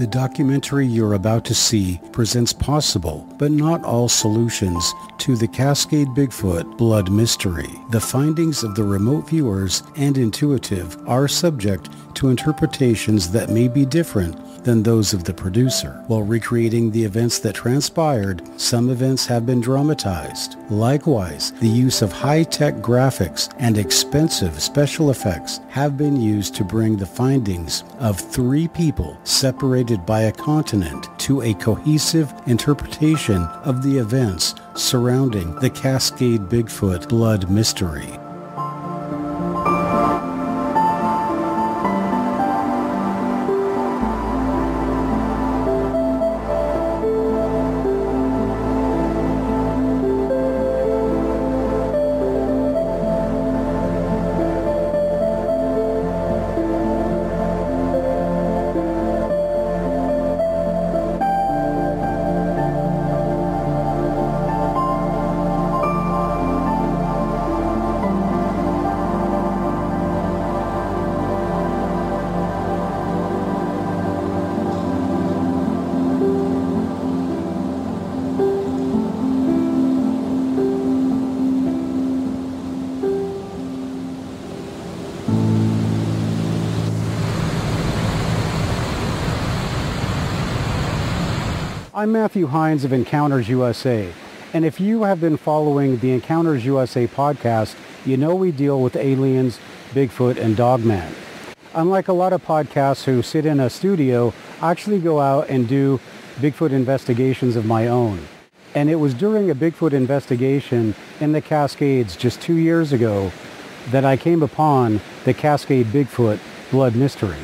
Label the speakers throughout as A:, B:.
A: The documentary you're about to see presents possible, but not all solutions to the Cascade Bigfoot Blood Mystery. The findings of the remote viewers and intuitive are subject to interpretations that may be different than those of the producer. While recreating the events that transpired, some events have been dramatized. Likewise, the use of high-tech graphics and expensive special effects have been used to bring the findings of 3 people separated by a continent to a cohesive interpretation of the events surrounding the Cascade Bigfoot Blood Mystery. I'm Matthew Heines of Encounters USA, and if you have been following the Encounters USA podcast, you know we deal with aliens, Bigfoot, and Dogman. Unlike a lot of podcasts who sit in a studio, I actually go out and do Bigfoot investigations of my own. And it was during a Bigfoot investigation in the Cascades just 2 years ago that I came upon the Cascade Bigfoot Blood Mystery.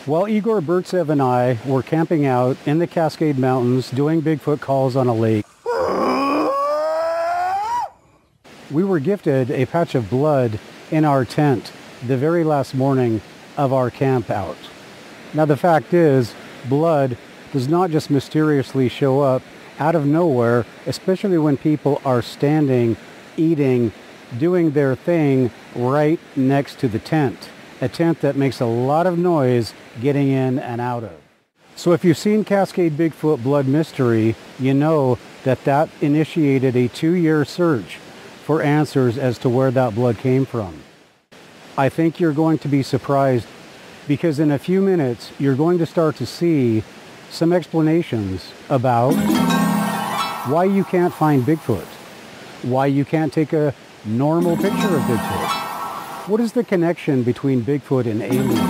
A: While Igor Burtsev and I were camping out in the Cascade Mountains doing Bigfoot calls on a lake, we were gifted a patch of blood in our tent the very last morning of our camp out. Now the fact is, blood does not just mysteriously show up out of nowhere, especially when people are standing, eating, doing their thing right next to the tent. A tent that makes a lot of noise getting in and out of. So if you've seen Cascade Bigfoot Blood Mystery, you know that initiated a 2-year search for answers as to where that blood came from. I think you're going to be surprised because in a few minutes you're going to start to see some explanations about why you can't find Bigfoot, why you can't take a normal picture of Bigfoot. What is the connection between Bigfoot and aliens?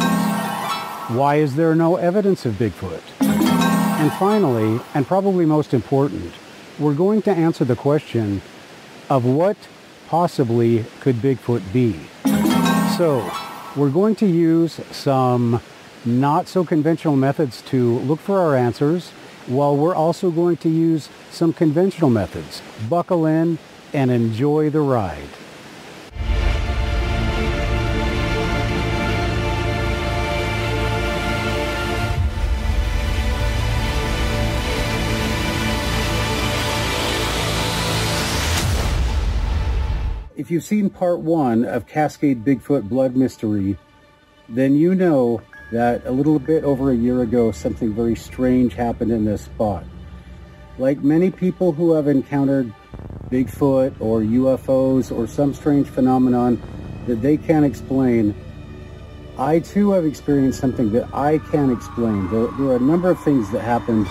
A: Why is there no evidence of Bigfoot? And finally, and probably most important, we're going to answer the question of what possibly could Bigfoot be. So, we're going to use some not so conventional methods to look for our answers, while we're also going to use some conventional methods. Buckle in and enjoy the ride. If you've seen part 1 of Cascade Bigfoot Blood Mystery, then you know that a little bit over a year ago, something very strange happened in this spot. Like many people who have encountered Bigfoot or UFOs or some strange phenomenon that they can't explain, I too have experienced something that I can't explain. There are a number of things that happened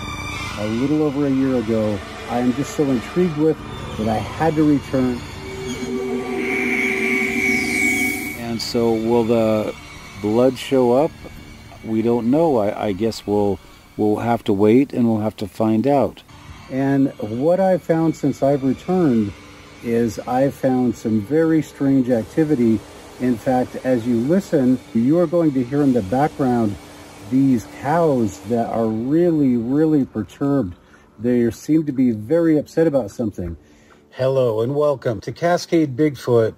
A: a little over a year ago I am just so intrigued with that I had to return. And so will the blood show up? We don't know. I guess we'll have to wait and we'll have to find out. And what I've found since I've returned is I've found some very strange activity. In fact, as you listen, you are going to hear in the background these cows that are really, really perturbed. They seem to be very upset about something. Hello and welcome to Cascade Bigfoot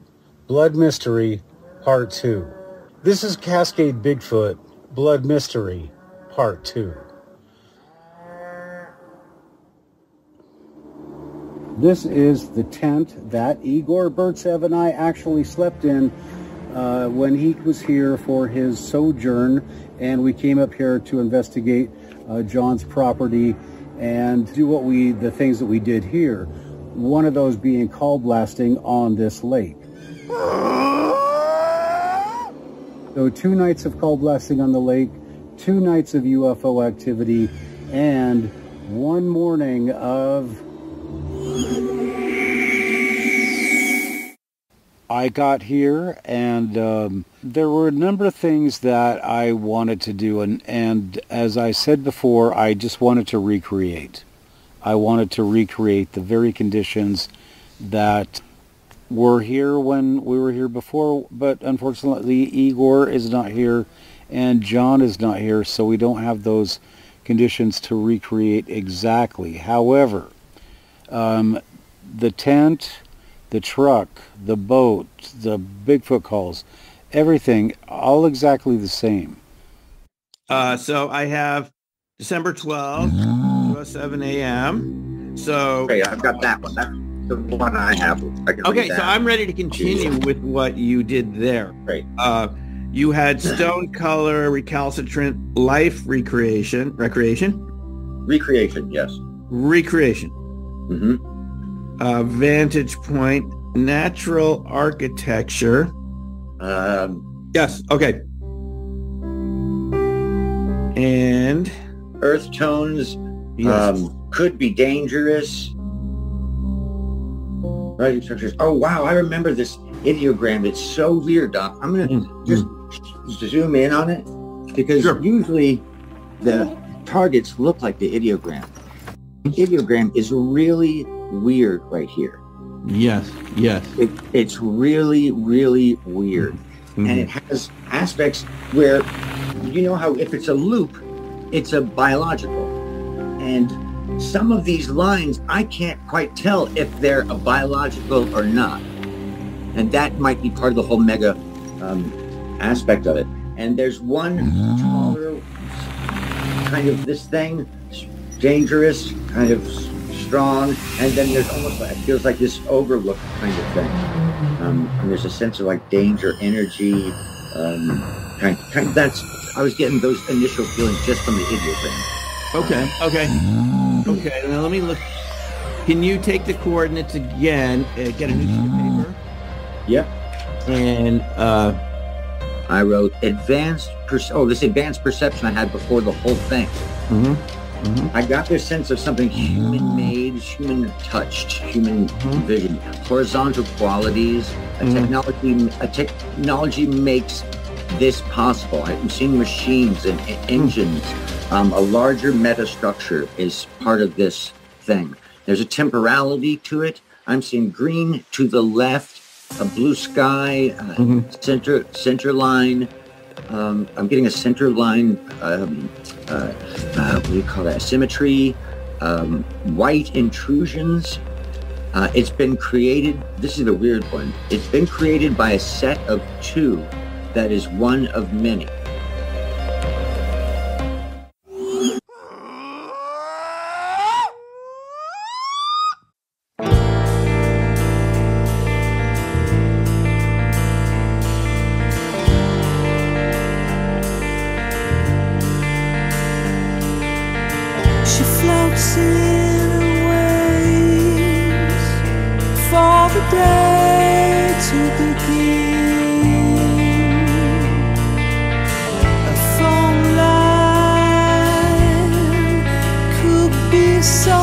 A: Blood Mystery Part 2. This is Cascade Bigfoot Blood Mystery Part 2. This is the tent that Igor Burtsev and I actually slept in when he was here for his sojourn, and we came up here to investigate John's property and do the things that we did here. One of those being call blasting on this lake. So 2 nights of call blasting on the lake, 2 nights of UFO activity, and 1 morning of... I got here, and there were a number of things that I wanted to do, and as I said before, I just wanted to recreate. I wanted to recreate the very conditions that were here when we were here before, but unfortunately Igor is not here and John is not here, so we don't have those conditions to recreate exactly. However, the tent, the truck, the boat, the Bigfoot calls, everything, all exactly the same.
B: So I have December 12th, 2:07 a.m. So
C: okay, I've got that one. That's the one I have.
B: Okay, so I'm ready to continue with what you did there.
C: Great.
B: You had stone color, recalcitrant, life recreation,
C: Recreation, yes.
B: Recreation.
C: Mm-hmm.
B: Vantage point, natural architecture. Yes, okay. And
C: earth tones,
B: yes.
C: Could be dangerous. Writing structures. Oh wow, I remember this ideogram. It's so weird, Doc. I'm gonna just zoom in on it because usually the targets look like the ideogram. The ideogram is really weird right here.
B: Yes, yes.
C: It's really, really weird. And it has aspects where, you know how if it's a loop, it's a biological. And some of these lines, I can't quite tell if they're a biological or not. And that might be part of the whole mega aspect of it. And there's one taller, kind of this thing, dangerous, kind of strong, and then there's almost like, it feels like this overlook kind of thing. And there's a sense of like danger, energy, kind of that's, I was getting those initial feelings just from the ideogram.
B: Okay, now let me look. Can you take the coordinates again, get a new sheet of paper?
C: Yep.
B: And
C: I wrote advanced perception I had before the whole thing. I got this sense of something human-made, human-touched, human vision, horizontal qualities. A technology makes this possible. I'm seeing machines and engines. A larger meta-structure is part of this thing. There's a temporality to it. I'm seeing green to the left, a blue sky, center line. I'm getting a center line, what do you call that? Symmetry, white intrusions. It's been created, this is the weird one. It's been created by a set of 2 that is one of many.
D: She floats in waves for the day to begin. A phone line could be so